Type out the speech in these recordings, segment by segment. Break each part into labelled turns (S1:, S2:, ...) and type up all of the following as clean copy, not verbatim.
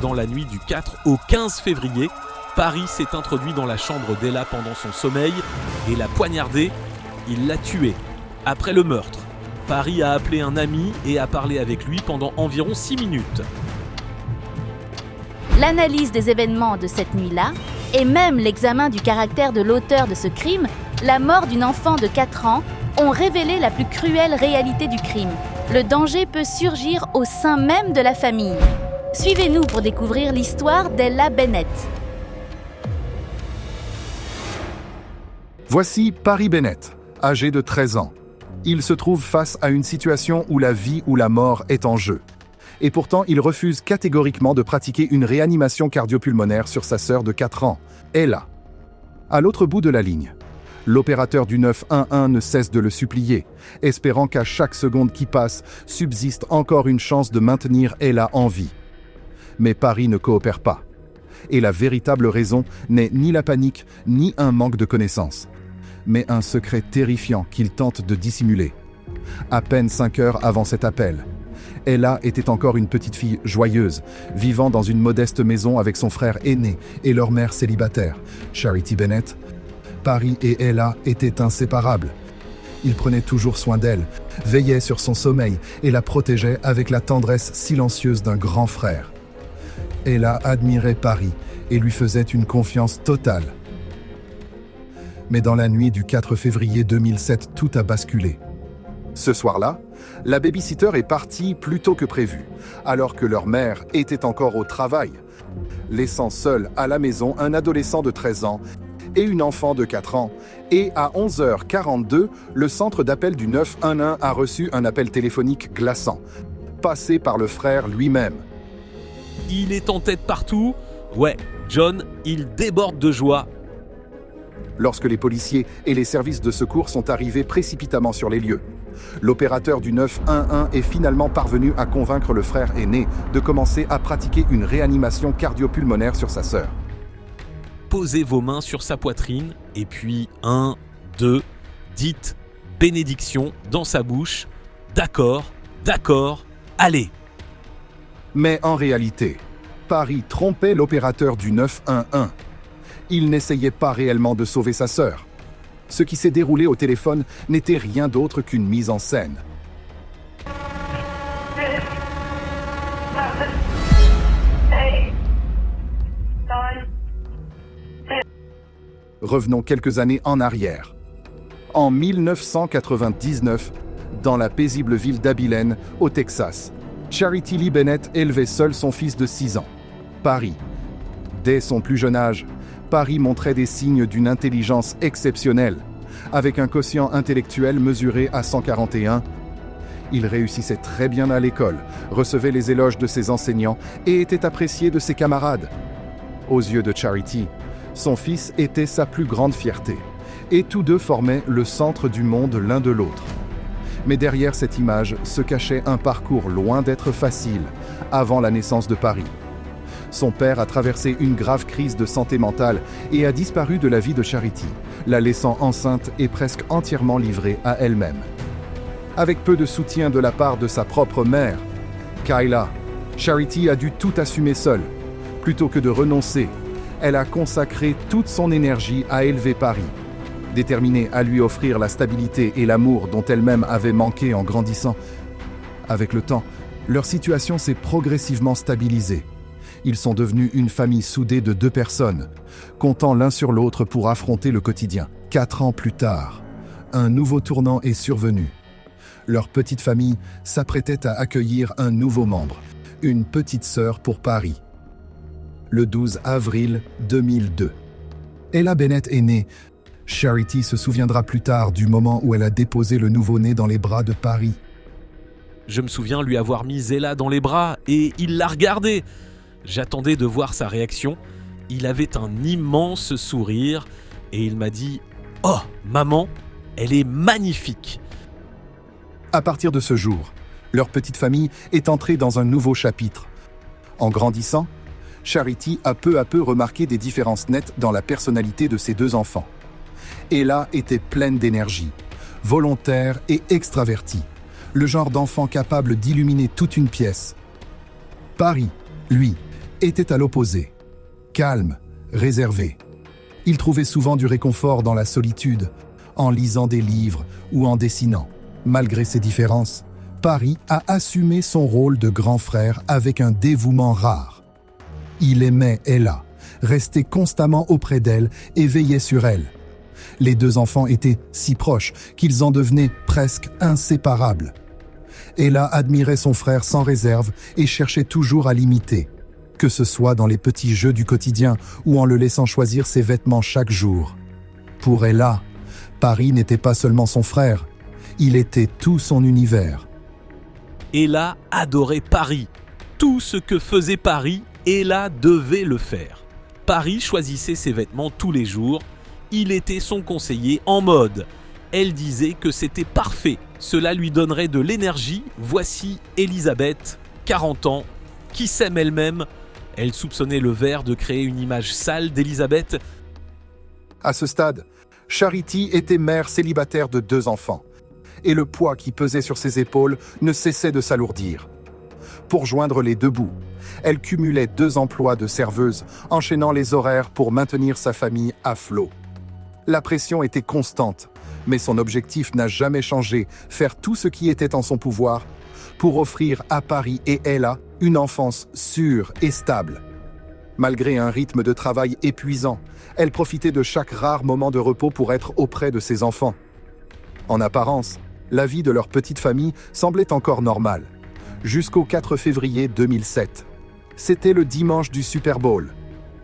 S1: dans la nuit du 4 au 15 février, Paris s'est introduit dans la chambre d'Ella pendant son sommeil et l'a poignardée. Il l'a tuée. Après le meurtre, Paris a appelé un ami et a parlé avec lui pendant environ 6 minutes.
S2: L'analyse des événements de cette nuit-là, et même l'examen du caractère de l'auteur de ce crime, la mort d'une enfant de 4 ans, ont révélé la plus cruelle réalité du crime. Le danger peut surgir au sein même de la famille. Suivez-nous pour découvrir l'histoire d'Ella Bennett.
S3: Voici Paris Bennett, âgé de 13 ans. Il se trouve face à une situation où la vie ou la mort est en jeu. Et pourtant, il refuse catégoriquement de pratiquer une réanimation cardiopulmonaire sur sa sœur de 4 ans, Ella. À l'autre bout de la ligne, l'opérateur du 911 ne cesse de le supplier, espérant qu'à chaque seconde qui passe, subsiste encore une chance de maintenir Ella en vie. Mais Paris ne coopère pas. Et la véritable raison n'est ni la panique, ni un manque de connaissances, mais un secret terrifiant qu'il tente de dissimuler. À peine 5 heures avant cet appel, Ella était encore une petite fille joyeuse, vivant dans une modeste maison avec son frère aîné et leur mère célibataire, Charity Bennett. Paris et Ella étaient inséparables. Il prenait toujours soin d'elle, veillait sur son sommeil et la protégeait avec la tendresse silencieuse d'un grand frère. Ella admirait Paris et lui faisait une confiance totale. Mais dans la nuit du 4 février 2007, tout a basculé. Ce soir-là, la babysitter est partie plus tôt que prévu, alors que leur mère était encore au travail, laissant seul à la maison un adolescent de 13 ans et une enfant de 4 ans. Et à 11h42, le centre d'appel du 911 a reçu un appel téléphonique glaçant, passé par le frère lui-même.
S1: Il est en tête partout. Ouais, John, il déborde de joie.
S3: Lorsque les policiers et les services de secours sont arrivés précipitamment sur les lieux, l'opérateur du 911 est finalement parvenu à convaincre le frère aîné de commencer à pratiquer une réanimation cardiopulmonaire sur sa sœur.
S1: Posez vos mains sur sa poitrine et puis 1, 2, dites bénédiction dans sa bouche. D'accord, allez.
S3: Mais en réalité, Paris trompait l'opérateur du 911. Il n'essayait pas réellement de sauver sa sœur. Ce qui s'est déroulé au téléphone n'était rien d'autre qu'une mise en scène. Revenons quelques années en arrière. En 1999, dans la paisible ville d'Abilene, au Texas, Charity Lee Bennett élevait seule son fils de 6 ans, Paris. Dès son plus jeune âge, Paris montrait des signes d'une intelligence exceptionnelle. Avec un quotient intellectuel mesuré à 141, il réussissait très bien à l'école, recevait les éloges de ses enseignants et était apprécié de ses camarades. Aux yeux de Charity, son fils était sa plus grande fierté, et tous deux formaient le centre du monde l'un de l'autre. Mais derrière cette image se cachait un parcours loin d'être facile, avant la naissance de Paris. Son père a traversé une grave crise de santé mentale et a disparu de la vie de Charity, la laissant enceinte et presque entièrement livrée à elle-même. Avec peu de soutien de la part de sa propre mère, Kyla, Charity a dû tout assumer seule. Plutôt que de renoncer, elle a consacré toute son énergie à élever Paris, déterminée à lui offrir la stabilité et l'amour dont elle-même avait manqué en grandissant. Avec le temps, leur situation s'est progressivement stabilisée. Ils sont devenus une famille soudée de 2 personnes, comptant l'un sur l'autre pour affronter le quotidien. 4 ans plus tard, un nouveau tournant est survenu. Leur petite famille s'apprêtait à accueillir un nouveau membre, une petite sœur pour Paris. Le 12 avril 2002. Ella Bennett est née. Charity se souviendra plus tard du moment où elle a déposé le nouveau-né dans les bras de Paris.
S1: Je me souviens lui avoir mis Ella dans les bras et il l'a regardée. J'attendais de voir sa réaction. Il avait un immense sourire et il m'a dit « Oh, maman, elle est magnifique !»
S3: À partir de ce jour, leur petite famille est entrée dans un nouveau chapitre. En grandissant, Charity a peu à peu remarqué des différences nettes dans la personnalité de ses 2 enfants. Ella était pleine d'énergie, volontaire et extravertie, le genre d'enfant capable d'illuminer toute une pièce. Paris, lui, était à l'opposé. Calme, réservé. Il trouvait souvent du réconfort dans la solitude, en lisant des livres ou en dessinant. Malgré ses différences, Paris a assumé son rôle de grand frère avec un dévouement rare. Il aimait Ella, restait constamment auprès d'elle et veillait sur elle. Les deux enfants étaient si proches qu'ils en devenaient presque inséparables. Ella admirait son frère sans réserve et cherchait toujours à l'imiter, que ce soit dans les petits jeux du quotidien ou en le laissant choisir ses vêtements chaque jour. Pour Ella, Paris n'était pas seulement son frère, il était tout son univers.
S1: Ella adorait Paris. Tout ce que faisait Paris, Ella devait le faire. Paris choisissait ses vêtements tous les jours. Il était son conseiller en mode. Elle disait que c'était parfait. Cela lui donnerait de l'énergie. Voici Elisabeth, 40 ans, qui s'aime elle-même. Elle soupçonnait le verre de créer une image sale d'Elisabeth.
S3: À ce stade, Charity était mère célibataire de 2 enfants. Et le poids qui pesait sur ses épaules ne cessait de s'alourdir. Pour joindre les 2 bouts, elle cumulait 2 emplois de serveuse, enchaînant les horaires pour maintenir sa famille à flot. La pression était constante, mais son objectif n'a jamais changé, faire tout ce qui était en son pouvoir pour offrir à Paris et Ella une enfance sûre et stable. Malgré un rythme de travail épuisant, elle profitait de chaque rare moment de repos pour être auprès de ses enfants. En apparence, la vie de leur petite famille semblait encore normale, jusqu'au 4 février 2007. C'était le dimanche du Super Bowl,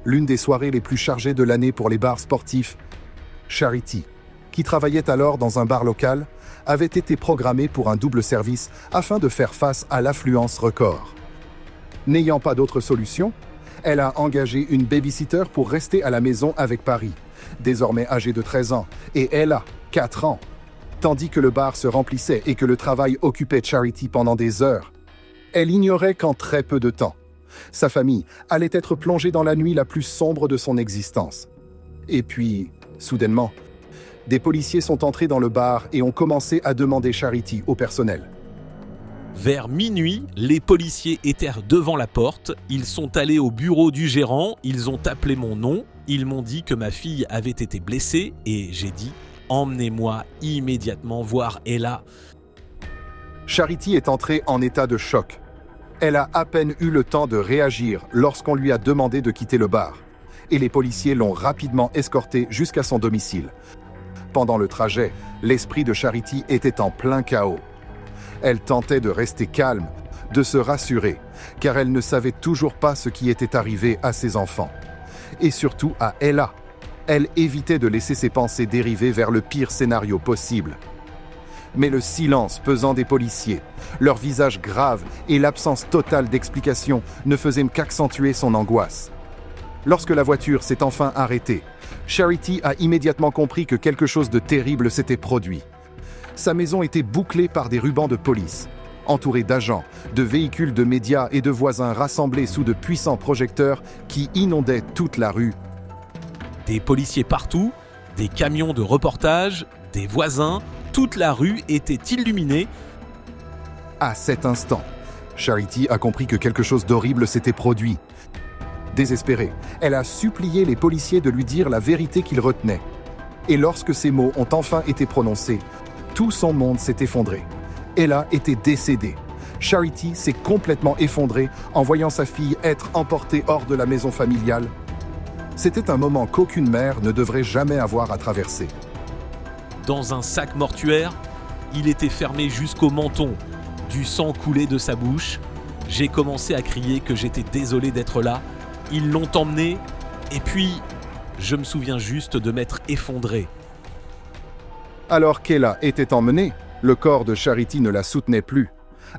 S3: l'une des soirées les plus chargées de l'année pour les bars sportifs. Charity, qui travaillait alors dans un bar local, avait été programmée pour un double service afin de faire face à l'affluence record. N'ayant pas d'autre solution, elle a engagé une babysitter pour rester à la maison avec Paris, désormais âgée de 13 ans, et Ella, 4 ans. Tandis que le bar se remplissait et que le travail occupait Charity pendant des heures, elle ignorait qu'en très peu de temps, sa famille allait être plongée dans la nuit la plus sombre de son existence. Et puis, soudainement, des policiers sont entrés dans le bar et ont commencé à demander Charity au personnel.
S1: Vers minuit, les policiers étaient devant la porte. Ils sont allés au bureau du gérant, ils ont appelé mon nom, ils m'ont dit que ma fille avait été blessée et j'ai dit « Emmenez-moi immédiatement voir Ella ».
S3: Charity est entrée en état de choc. Elle a à peine eu le temps de réagir lorsqu'on lui a demandé de quitter le bar. Et les policiers l'ont rapidement escortée jusqu'à son domicile. Pendant le trajet, l'esprit de Charity était en plein chaos. Elle tentait de rester calme, de se rassurer, car elle ne savait toujours pas ce qui était arrivé à ses enfants. Et surtout à Ella. Elle évitait de laisser ses pensées dériver vers le pire scénario possible. Mais le silence pesant des policiers, leur visage grave et l'absence totale d'explication ne faisaient qu'accentuer son angoisse. Lorsque la voiture s'est enfin arrêtée, Charity a immédiatement compris que quelque chose de terrible s'était produit. Sa maison était bouclée par des rubans de police, entourée d'agents, de véhicules de médias et de voisins rassemblés sous de puissants projecteurs qui inondaient toute la rue.
S1: Des policiers partout, des camions de reportage, des voisins, toute la rue était illuminée.
S3: À cet instant, Charity a compris que quelque chose d'horrible s'était produit. Désespérée, elle a supplié les policiers de lui dire la vérité qu'ils retenaient. Et lorsque ces mots ont enfin été prononcés, tout son monde s'est effondré. Ella était décédée. Charity s'est complètement effondrée en voyant sa fille être emportée hors de la maison familiale. C'était un moment qu'aucune mère ne devrait jamais avoir à traverser.
S1: Dans un sac mortuaire, il était fermé jusqu'au menton. Du sang coulait de sa bouche. J'ai commencé à crier que j'étais désolé d'être là. Ils l'ont emmené, et puis, je me souviens juste de m'être effondré.
S3: Alors qu'Ella était emmenée, le corps de Charity ne la soutenait plus.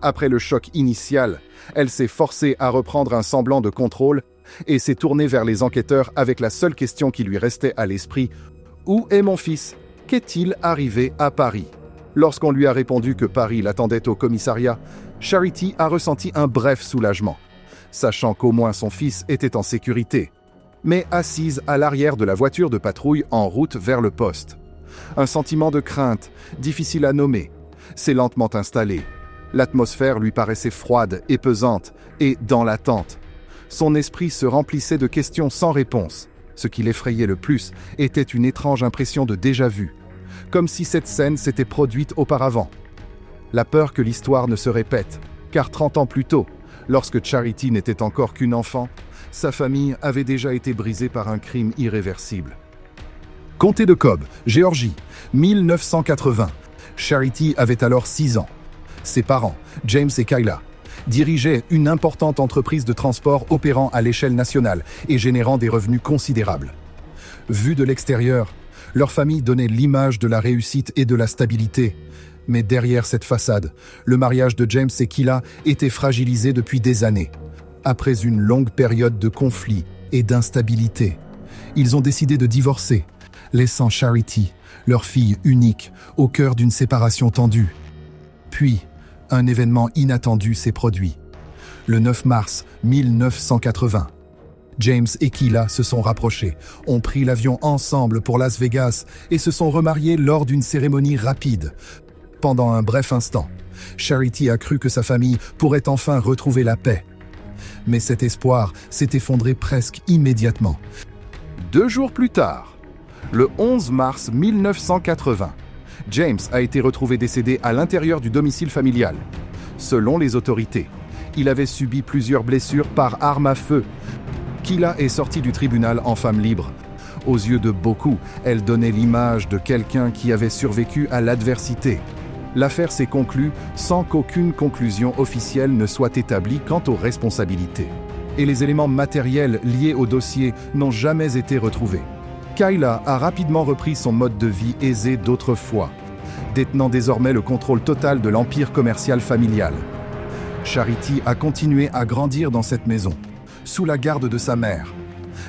S3: Après le choc initial, elle s'est forcée à reprendre un semblant de contrôle et s'est tournée vers les enquêteurs avec la seule question qui lui restait à l'esprit. « Où est mon fils ? Qu'est-il arrivé à Paris ?» Lorsqu'on lui a répondu que Paris l'attendait au commissariat, Charity a ressenti un bref soulagement, sachant qu'au moins son fils était en sécurité, mais assise à l'arrière de la voiture de patrouille en route vers le poste. Un sentiment de crainte, difficile à nommer, s'est lentement installé. L'atmosphère lui paraissait froide et pesante, et dans l'attente, Son esprit se remplissait de questions sans réponse. Ce qui l'effrayait le plus était une étrange impression de déjà-vu, comme si cette scène s'était produite auparavant. La peur que l'histoire ne se répète, car 30 ans plus tôt, lorsque Charity n'était encore qu'une enfant, sa famille avait déjà été brisée par un crime irréversible. Comté de Cobb, Géorgie, 1980. Charity avait alors 6 ans. Ses parents, James et Kyla, dirigeaient une importante entreprise de transport opérant à l'échelle nationale et générant des revenus considérables. Vue de l'extérieur, leur famille donnait l'image de la réussite et de la stabilité. Mais derrière cette façade, le mariage de James et Kyla était fragilisé depuis des années. Après une longue période de conflits et d'instabilité, ils ont décidé de divorcer, laissant Charity, leur fille unique, au cœur d'une séparation tendue. Puis, un événement inattendu s'est produit. Le 9 mars 1980, James et Kyla se sont rapprochés, ont pris l'avion ensemble pour Las Vegas et se sont remariés lors d'une cérémonie rapide. Pendant un bref instant, Charity a cru que sa famille pourrait enfin retrouver la paix. Mais cet espoir s'est effondré presque immédiatement. 2 jours plus tard, le 11 mars 1980, James a été retrouvé décédé à l'intérieur du domicile familial. Selon les autorités, il avait subi plusieurs blessures par arme à feu. Kyla est sortie du tribunal en femme libre. Aux yeux de beaucoup, elle donnait l'image de quelqu'un qui avait survécu à l'adversité. L'affaire s'est conclue sans qu'aucune conclusion officielle ne soit établie quant aux responsabilités. Et les éléments matériels liés au dossier n'ont jamais été retrouvés. Kyla a rapidement repris son mode de vie aisé d'autrefois, détenant désormais le contrôle total de l'empire commercial familial. Charity a continué à grandir dans cette maison, sous la garde de sa mère.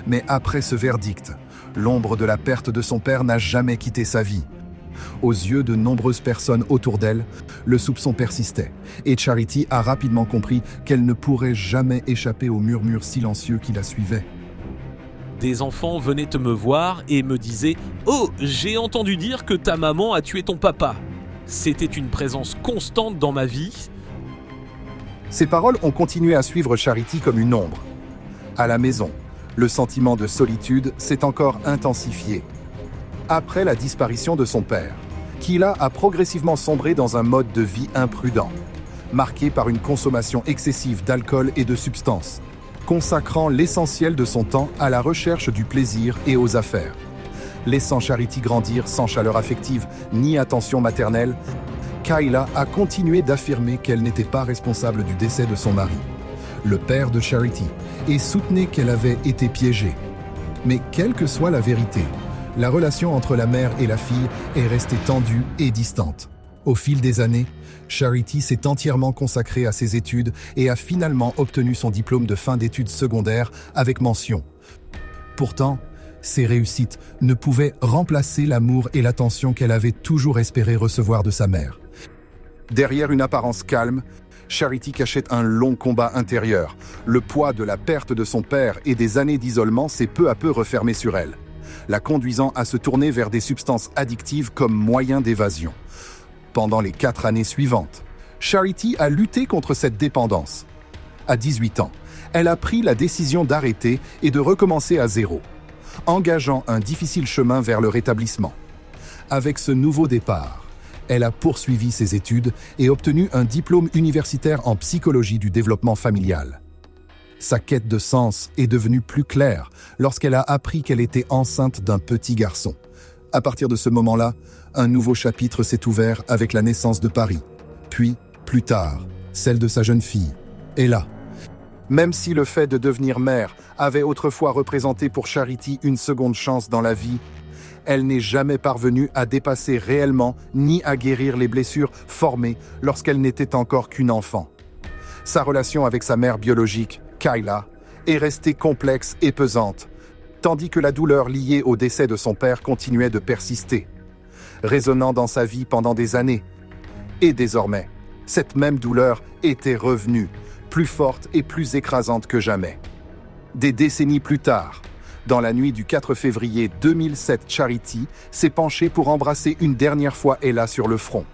S3: Mais après ce verdict, l'ombre de la perte de son père n'a jamais quitté sa vie. Aux yeux de nombreuses personnes autour d'elle, le soupçon persistait, et Charity a rapidement compris qu'elle ne pourrait jamais échapper au murmure silencieux qui la suivait.
S1: Des enfants venaient me voir et me disaient « Oh, j'ai entendu dire que ta maman a tué ton papa !» C'était une présence constante dans ma vie.
S3: Ces paroles ont continué à suivre Charity comme une ombre. À la maison, le sentiment de solitude s'est encore intensifié. Après la disparition de son père, Kyla a progressivement sombré dans un mode de vie imprudent, marqué par une consommation excessive d'alcool et de substances, consacrant l'essentiel de son temps à la recherche du plaisir et aux affaires. Laissant Charity grandir sans chaleur affective ni attention maternelle, Kyla a continué d'affirmer qu'elle n'était pas responsable du décès de son mari, le père de Charity, et soutenait qu'elle avait été piégée. Mais quelle que soit la vérité, la relation entre la mère et la fille est restée tendue et distante. Au fil des années, Charity s'est entièrement consacrée à ses études et a finalement obtenu son diplôme de fin d'études secondaires avec mention. Pourtant, ces réussites ne pouvaient remplacer l'amour et l'attention qu'elle avait toujours espéré recevoir de sa mère. Derrière une apparence calme, Charity cachait un long combat intérieur. Le poids de la perte de son père et des années d'isolement s'est peu à peu refermé sur elle, la conduisant à se tourner vers des substances addictives comme moyen d'évasion. Pendant les 4 années suivantes, Charity a lutté contre cette dépendance. À 18 ans, elle a pris la décision d'arrêter et de recommencer à zéro, engageant un difficile chemin vers le rétablissement. Avec ce nouveau départ, elle a poursuivi ses études et obtenu un diplôme universitaire en psychologie du développement familial. Sa quête de sens est devenue plus claire lorsqu'elle a appris qu'elle était enceinte d'un petit garçon. À partir de ce moment-là, un nouveau chapitre s'est ouvert avec la naissance de Paris. Puis, plus tard, celle de sa jeune fille, Ella. Même si le fait de devenir mère avait autrefois représenté pour Charity une seconde chance dans la vie, elle n'est jamais parvenue à dépasser réellement ni à guérir les blessures formées lorsqu'elle n'était encore qu'une enfant. Sa relation avec sa mère biologique, Kyla, est restée complexe et pesante, tandis que la douleur liée au décès de son père continuait de persister, résonnant dans sa vie pendant des années. Et désormais, cette même douleur était revenue, plus forte et plus écrasante que jamais. Des décennies plus tard, dans la nuit du 4 février 2007, Charity s'est penchée pour embrasser une dernière fois Ella sur le front,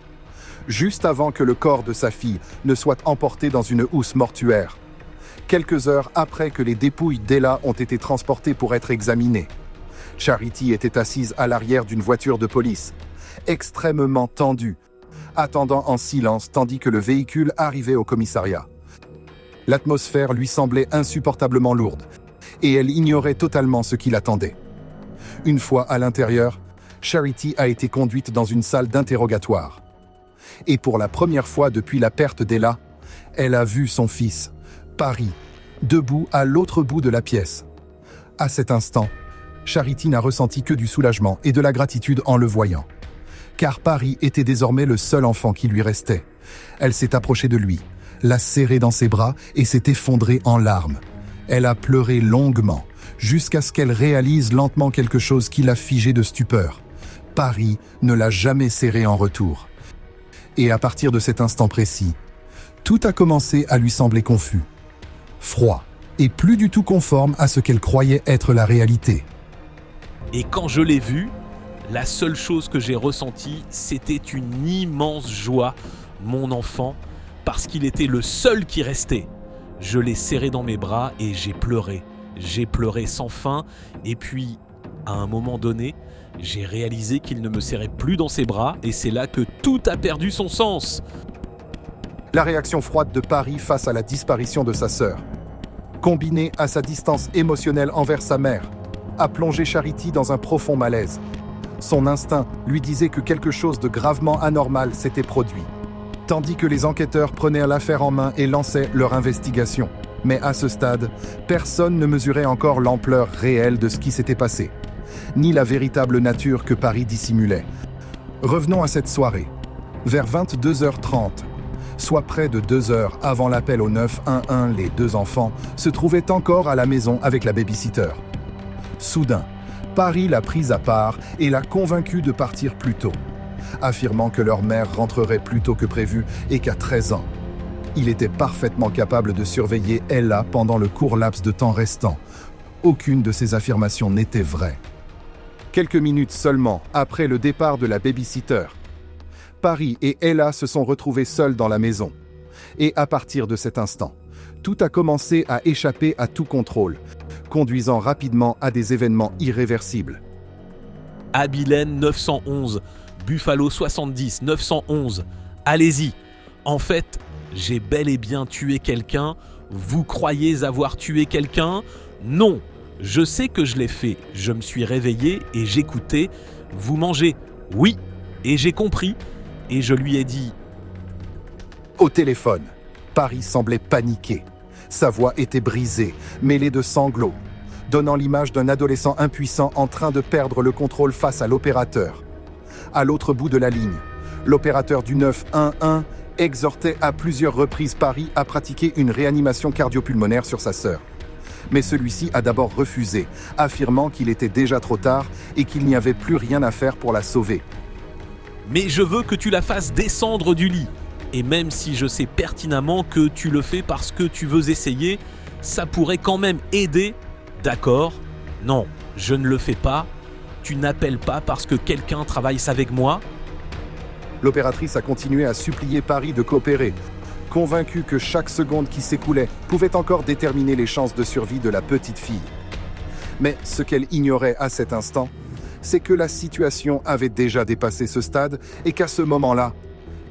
S3: juste avant que le corps de sa fille ne soit emporté dans une housse mortuaire. quelques heures après que les dépouilles d'Ella ont été transportées pour être examinées. Charity était assise à l'arrière d'une voiture de police, extrêmement tendue, attendant en silence tandis que le véhicule arrivait au commissariat. L'atmosphère lui semblait insupportablement lourde, et elle ignorait totalement ce qui l'attendait. Une fois à l'intérieur, Charity a été conduite dans une salle d'interrogatoire. Et pour la première fois depuis la perte d'Ella, elle a vu son fils, Paris, debout à l'autre bout de la pièce. À cet instant, Charity n'a ressenti que du soulagement et de la gratitude en le voyant. Car Paris était désormais le seul enfant qui lui restait. Elle s'est approchée de lui, l'a serré dans ses bras et s'est effondrée en larmes. Elle a pleuré longuement, jusqu'à ce qu'elle réalise lentement quelque chose qui l'a figée de stupeur. Paris ne l'a jamais serrée en retour. Et à partir de cet instant précis, tout a commencé à lui sembler confus, froid et plus du tout conforme à ce qu'elle croyait être la réalité.
S1: Et quand je l'ai vu, la seule chose que j'ai ressentie, c'était une immense joie, mon enfant, parce qu'il était le seul qui restait. Je l'ai serré dans mes bras et j'ai pleuré. J'ai pleuré sans fin et puis, à un moment donné, j'ai réalisé qu'il ne me serrait plus dans ses bras et c'est là que tout a perdu son sens.
S3: La réaction froide de Paris face à la disparition de sa sœur, combinée à sa distance émotionnelle envers sa mère, a plongé Charity dans un profond malaise. Son instinct lui disait que quelque chose de gravement anormal s'était produit, tandis que les enquêteurs prenaient l'affaire en main et lançaient leur investigation. Mais à ce stade, personne ne mesurait encore l'ampleur réelle de ce qui s'était passé, ni la véritable nature que Paris dissimulait. Revenons à cette soirée. Vers 22h30, soit près de 2 heures avant l'appel au 911, les 2 enfants se trouvaient encore à la maison avec la babysitter. Soudain, Paris l'a prise à part et l'a convaincue de partir plus tôt, affirmant que leur mère rentrerait plus tôt que prévu et qu'à 13 ans, il était parfaitement capable de surveiller Ella pendant le court laps de temps restant. Aucune de ces affirmations n'était vraie. Quelques minutes seulement après le départ de la babysitter, Paris et Ella se sont retrouvés seuls dans la maison. Et à partir de cet instant, tout a commencé à échapper à tout contrôle, conduisant rapidement à des événements irréversibles.
S1: Abilene 911, Buffalo 70 911, allez-y. En fait, j'ai bel et bien tué quelqu'un. Vous croyez avoir tué quelqu'un? Non, je sais que je l'ai fait. Je me suis réveillé et j'écoutais. Vous mangez? Oui, et j'ai compris. Et je lui ai dit...
S3: Au téléphone, Paris semblait paniqué. Sa voix était brisée, mêlée de sanglots, donnant l'image d'un adolescent impuissant en train de perdre le contrôle face à l'opérateur. À l'autre bout de la ligne, l'opérateur du 911 exhortait à plusieurs reprises Paris à pratiquer une réanimation cardio-pulmonaire sur sa sœur. Mais celui-ci a d'abord refusé, affirmant qu'il était déjà trop tard et qu'il n'y avait plus rien à faire pour la sauver.
S1: Mais je veux que tu la fasses descendre du lit. Et même si je sais pertinemment que tu le fais parce que tu veux essayer, ça pourrait quand même aider, d'accord? Non, je ne le fais pas. Tu n'appelles pas parce que quelqu'un travaille avec moi?
S3: L'opératrice a continué à supplier Paris de coopérer, convaincue que chaque seconde qui s'écoulait pouvait encore déterminer les chances de survie de la petite fille. Mais ce qu'elle ignorait à cet instant, c'est que la situation avait déjà dépassé ce stade et qu'à ce moment-là,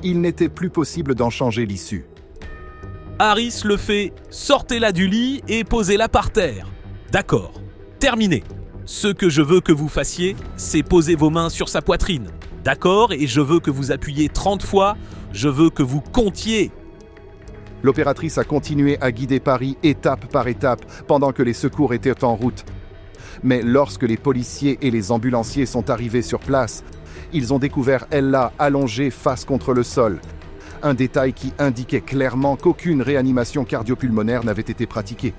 S3: il n'était plus possible d'en changer l'issue.
S1: Harris le fait, sortez-la du lit et posez-la par terre. D'accord, terminé. Ce que je veux que vous fassiez, c'est poser vos mains sur sa poitrine. D'accord? Et je veux que vous appuyez 30 fois, je veux que vous comptiez.
S3: L'opératrice a continué à guider Paris étape par étape pendant que les secours étaient en route. Mais lorsque les policiers et les ambulanciers sont arrivés sur place, ils ont découvert Ella allongée face contre le sol. Un détail qui indiquait clairement qu'aucune réanimation cardio-pulmonaire n'avait été pratiquée.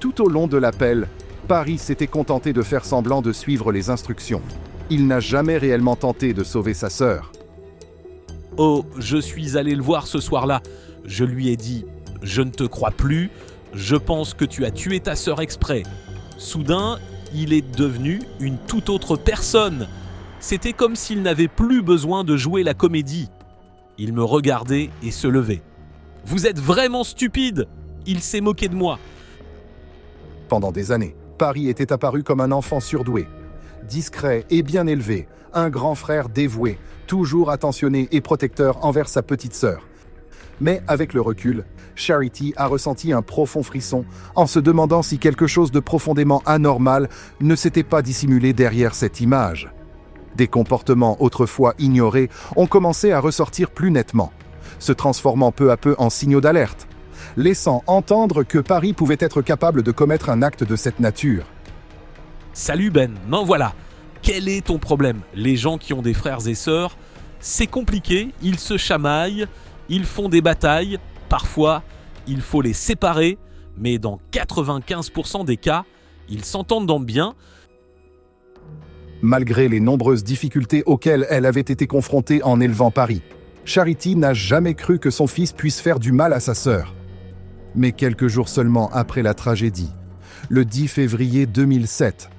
S3: Tout au long de l'appel, Paris s'était contenté de faire semblant de suivre les instructions. Il n'a jamais réellement tenté de sauver sa sœur.
S1: Oh, je suis allé le voir ce soir-là. Je lui ai dit, je ne te crois plus, je pense que tu as tué ta sœur exprès. Soudain, il est devenu une toute autre personne. C'était comme s'il n'avait plus besoin de jouer la comédie. Il me regardait et se levait. Vous êtes vraiment stupide. il s'est moqué de moi.
S3: Pendant des années, Paris était apparu comme un enfant surdoué, discret et bien élevé, un grand frère dévoué, toujours attentionné et protecteur envers sa petite sœur. Mais avec le recul, Charity a ressenti un profond frisson en se demandant si quelque chose de profondément anormal ne s'était pas dissimulé derrière cette image. Des comportements autrefois ignorés ont commencé à ressortir plus nettement, se transformant peu à peu en signaux d'alerte, laissant entendre que Paris pouvait être capable de commettre un acte de cette nature.
S1: Salut Ben, m'en voilà. Quel est ton problème? Les gens qui ont des frères et sœurs, c'est compliqué, ils se chamaillent, ils font des batailles, parfois il faut les séparer, mais dans 95% des cas, ils s'entendent bien.
S3: Malgré les nombreuses difficultés auxquelles elle avait été confrontée en élevant Paris, Charity n'a jamais cru que son fils puisse faire du mal à sa sœur. Mais quelques jours seulement après la tragédie, le 10 février 2007,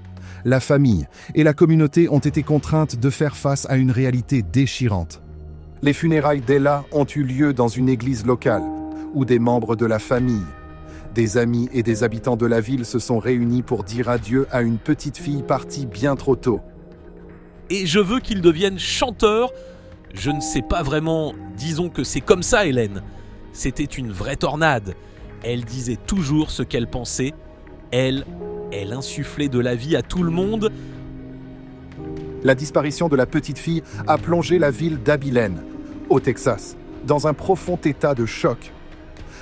S3: la famille et la communauté ont été contraintes de faire face à une réalité déchirante. Les funérailles d'Ella ont eu lieu dans une église locale, où des membres de la famille, des amis et des habitants de la ville se sont réunis pour dire adieu à une petite fille partie bien trop tôt.
S1: Et je veux qu'il devienne chanteur. Je ne sais pas vraiment, disons que c'est comme ça Hélène. C'était une vraie tornade. Elle disait toujours ce qu'elle pensait. Elle insufflait de la vie à tout le monde.
S3: La disparition de la petite fille a plongé la ville d'Abilene, au Texas, dans un profond état de choc.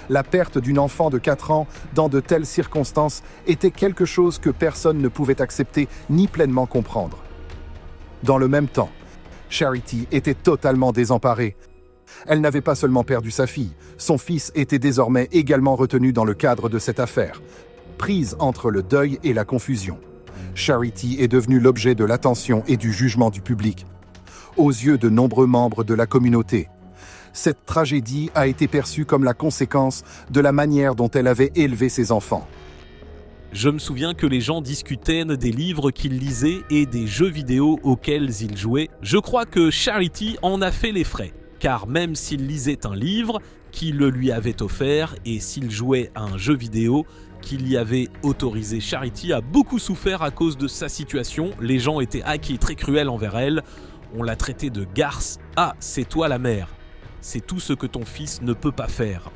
S3: La perte d'une enfant de 4 ans dans de telles circonstances était quelque chose que personne ne pouvait accepter ni pleinement comprendre. Dans le même temps, Charity était totalement désemparée. Elle n'avait pas seulement perdu sa fille, son fils était désormais également retenu dans le cadre de cette affaire. Prise entre le deuil et la confusion, Charity est devenue l'objet de l'attention et du jugement du public, aux yeux de nombreux membres de la communauté. Cette tragédie a été perçue comme la conséquence de la manière dont elle avait élevé ses enfants.
S1: Je me souviens que les gens discutaient des livres qu'ils lisaient et des jeux vidéo auxquels ils jouaient. Je crois que Charity en a fait les frais, car même s'il lisait un livre qui le lui avait offert et s'il jouait à un jeu vidéo qu'il y avait autorisé, Charity a beaucoup souffert à cause de sa situation. Les gens étaient acquis très cruels envers elle. On l'a traitée de garce. Ah, c'est toi la mère. C'est tout ce que ton fils ne peut pas faire.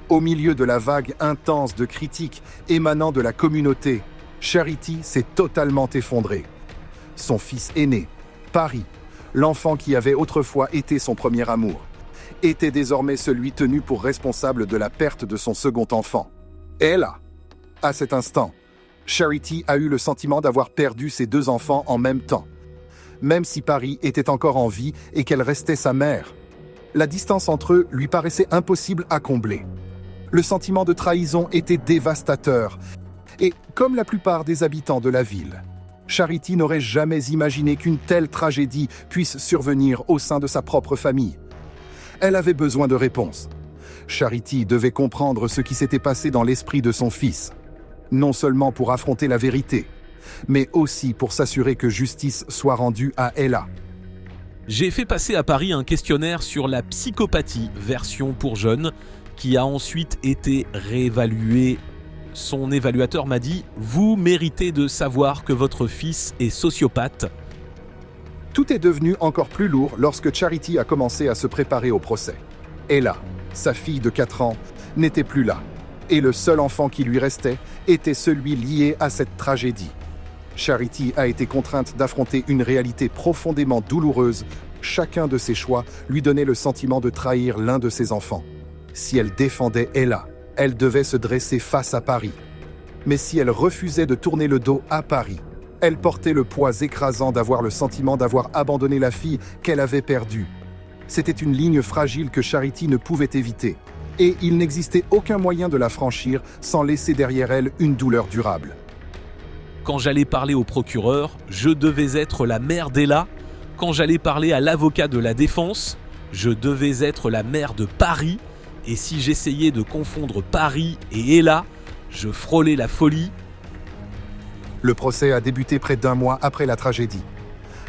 S3: Au milieu de la vague intense de critiques émanant de la communauté, Charity s'est totalement effondrée. Son fils aîné, Paris, l'enfant qui avait autrefois été son premier amour, était désormais celui tenu pour responsable de la perte de son second enfant. Et là, à cet instant, Charity a eu le sentiment d'avoir perdu ses 2 enfants en même temps. Même si Paris était encore en vie et qu'elle restait sa mère, la distance entre eux lui paraissait impossible à combler. Le sentiment de trahison était dévastateur. Et comme la plupart des habitants de la ville, Charity n'aurait jamais imaginé qu'une telle tragédie puisse survenir au sein de sa propre famille. Elle avait besoin de réponses. Charity devait comprendre ce qui s'était passé dans l'esprit de son fils, non seulement pour affronter la vérité, mais aussi pour s'assurer que justice soit rendue à Ella.
S1: J'ai fait passer à Paris un questionnaire sur la psychopathie, version pour jeunes, qui a ensuite été réévalué. Son évaluateur m'a dit « Vous méritez de savoir que votre fils est sociopathe ».
S3: Tout est devenu encore plus lourd lorsque Charity a commencé à se préparer au procès. Ella, sa fille de 4 ans, n'était plus là. Et le seul enfant qui lui restait était celui lié à cette tragédie. Charity a été contrainte d'affronter une réalité profondément douloureuse. Chacun de ses choix lui donnait le sentiment de trahir l'un de ses enfants. Si elle défendait Ella, elle devait se dresser face à Paris. Mais si elle refusait de tourner le dos à Paris, elle portait le poids écrasant d'avoir le sentiment d'avoir abandonné la fille qu'elle avait perdue. C'était une ligne fragile que Charity ne pouvait éviter. Et il n'existait aucun moyen de la franchir sans laisser derrière elle une douleur durable.
S1: Quand j'allais parler au procureur, je devais être la mère d'Ella. Quand j'allais parler à l'avocat de la défense, je devais être la mère de Paris. Et si j'essayais de confondre Paris et Ella, je frôlais la folie.
S3: Le procès a débuté près d'1 mois après la tragédie.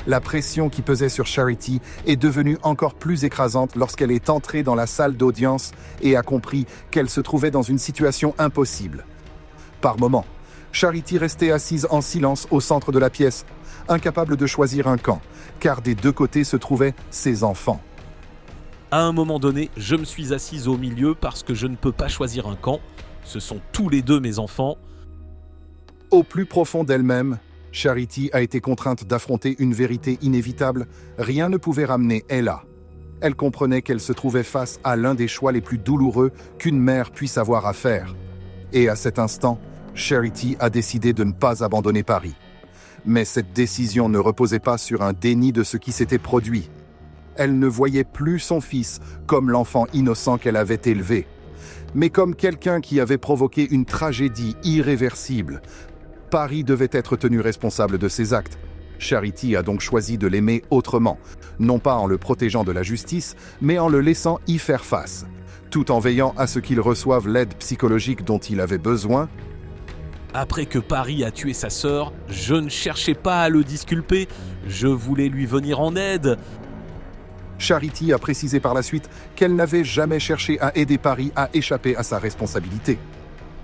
S3: La pression qui pesait sur Charity est devenue encore plus écrasante lorsqu'elle est entrée dans la salle d'audience et a compris qu'elle se trouvait dans une situation impossible. Par moments, Charity restait assise en silence au centre de la pièce, incapable de choisir un camp, car des deux côtés se trouvaient ses enfants.
S1: À un moment donné, je me suis assise au milieu parce que je ne peux pas choisir un camp. Ce sont tous les deux mes enfants.
S3: Au plus profond d'elle-même, Charity a été contrainte d'affronter une vérité inévitable. Rien ne pouvait ramener Ella. Elle comprenait qu'elle se trouvait face à l'un des choix les plus douloureux qu'une mère puisse avoir à faire. Et à cet instant, Charity a décidé de ne pas abandonner Paris. Mais cette décision ne reposait pas sur un déni de ce qui s'était produit. Elle ne voyait plus son fils comme l'enfant innocent qu'elle avait élevé, mais comme quelqu'un qui avait provoqué une tragédie irréversible. Paris devait être tenu responsable de ses actes. Charity a donc choisi de l'aimer autrement, non pas en le protégeant de la justice, mais en le laissant y faire face, tout en veillant à ce qu'il reçoive l'aide psychologique dont il avait besoin.
S1: Après que Paris a tué sa sœur, je ne cherchais pas à le disculper, je voulais lui venir en aide.
S3: Charity a précisé par la suite qu'elle n'avait jamais cherché à aider Paris à échapper à sa responsabilité.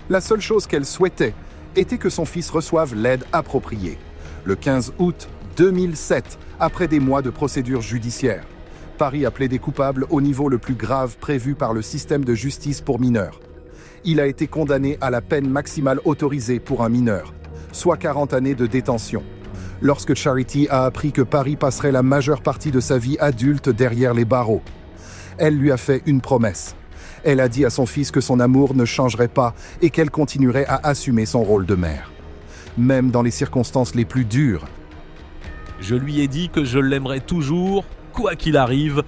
S3: La seule chose qu'elle souhaitait était que son fils reçoive l'aide appropriée. Le 15 août 2007, après des mois de procédure judiciaire, Paris a plaidé coupable au niveau le plus grave prévu par le système de justice pour mineurs. Il a été condamné à la peine maximale autorisée pour un mineur, soit 40 années de détention. Lorsque Charity a appris que Paris passerait la majeure partie de sa vie adulte derrière les barreaux, elle lui a fait une promesse. Elle a dit à son fils que son amour ne changerait pas et qu'elle continuerait à assumer son rôle de mère, même dans les circonstances les plus dures.
S1: Je lui ai dit que je l'aimerais toujours, quoi qu'il arrive,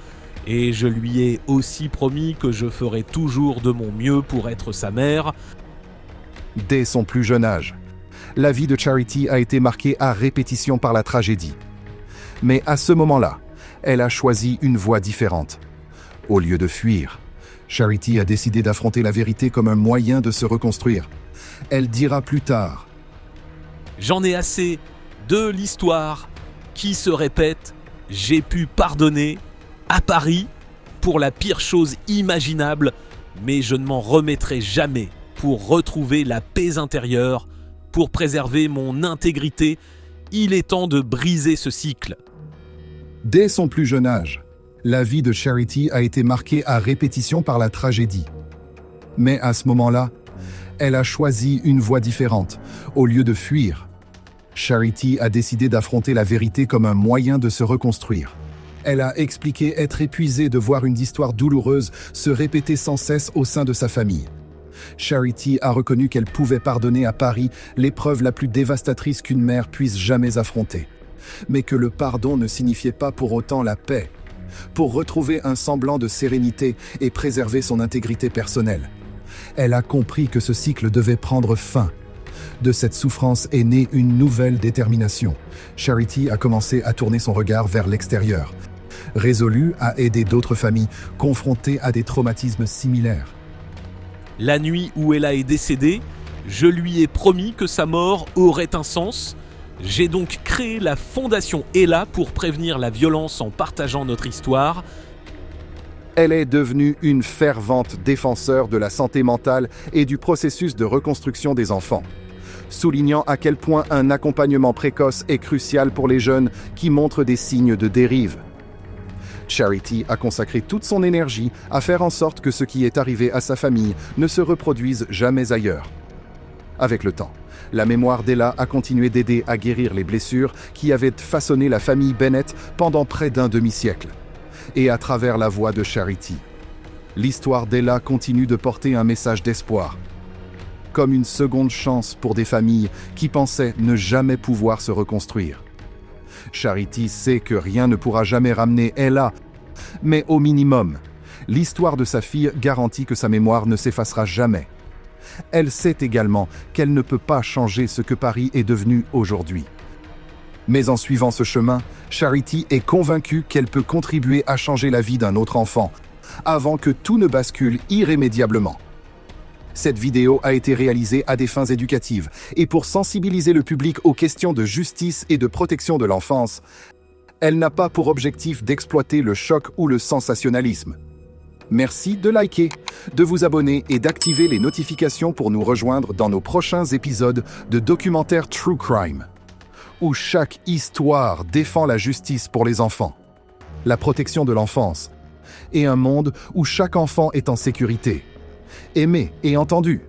S1: et je lui ai aussi promis que je ferais toujours de mon mieux pour être sa mère.
S3: Dès son plus jeune âge, la vie de Charity a été marquée à répétition par la tragédie. Mais à ce moment-là, elle a choisi une voie différente. Au lieu de fuir, Charity a décidé d'affronter la vérité comme un moyen de se reconstruire. Elle dira plus tard:
S1: « J'en ai assez de l'histoire qui se répète. J'ai pu pardonner à Paris pour la pire chose imaginable, mais je ne m'en remettrai jamais pour retrouver la paix intérieure. Pour préserver mon intégrité, il est temps de briser ce cycle. »
S3: Dès son plus jeune âge, la vie de Charity a été marquée à répétition par la tragédie. Mais à ce moment-là, elle a choisi une voie différente. Au lieu de fuir, Charity a décidé d'affronter la vérité comme un moyen de se reconstruire. Elle a expliqué être épuisée de voir une histoire douloureuse se répéter sans cesse au sein de sa famille. Charity a reconnu qu'elle pouvait pardonner à Paris l'épreuve la plus dévastatrice qu'une mère puisse jamais affronter, mais que le pardon ne signifiait pas pour autant la paix. Pour retrouver un semblant de sérénité et préserver son intégrité personnelle, elle a compris que ce cycle devait prendre fin. De cette souffrance est née une nouvelle détermination. Charity a commencé à tourner son regard vers l'extérieur, résolue à aider d'autres familles confrontées à des traumatismes similaires.
S1: La nuit où Ella est décédée, je lui ai promis que sa mort aurait un sens. J'ai donc créé la Fondation Ella pour prévenir la violence en partageant notre histoire.
S3: Elle est devenue une fervente défenseur de la santé mentale et du processus de reconstruction des enfants, soulignant à quel point un accompagnement précoce est crucial pour les jeunes qui montrent des signes de dérive. Charity a consacré toute son énergie à faire en sorte que ce qui est arrivé à sa famille ne se reproduise jamais ailleurs. Avec le temps, la mémoire d'Ella a continué d'aider à guérir les blessures qui avaient façonné la famille Bennett pendant près d'un demi-siècle. Et à travers la voix de Charity, l'histoire d'Ella continue de porter un message d'espoir, comme une seconde chance pour des familles qui pensaient ne jamais pouvoir se reconstruire. Charity sait que rien ne pourra jamais ramener Ella, mais au minimum, l'histoire de sa fille garantit que sa mémoire ne s'effacera jamais. Elle sait également qu'elle ne peut pas changer ce que Paris est devenu aujourd'hui. Mais en suivant ce chemin, Charity est convaincue qu'elle peut contribuer à changer la vie d'un autre enfant, avant que tout ne bascule irrémédiablement. Cette vidéo a été réalisée à des fins éducatives et pour sensibiliser le public aux questions de justice et de protection de l'enfance. Elle n'a pas pour objectif d'exploiter le choc ou le sensationnalisme. Merci de liker, de vous abonner et d'activer les notifications pour nous rejoindre dans nos prochains épisodes de documentaires True Crime, où chaque histoire défend la justice pour les enfants, la protection de l'enfance, et un monde où chaque enfant est en sécurité, aimé et entendu.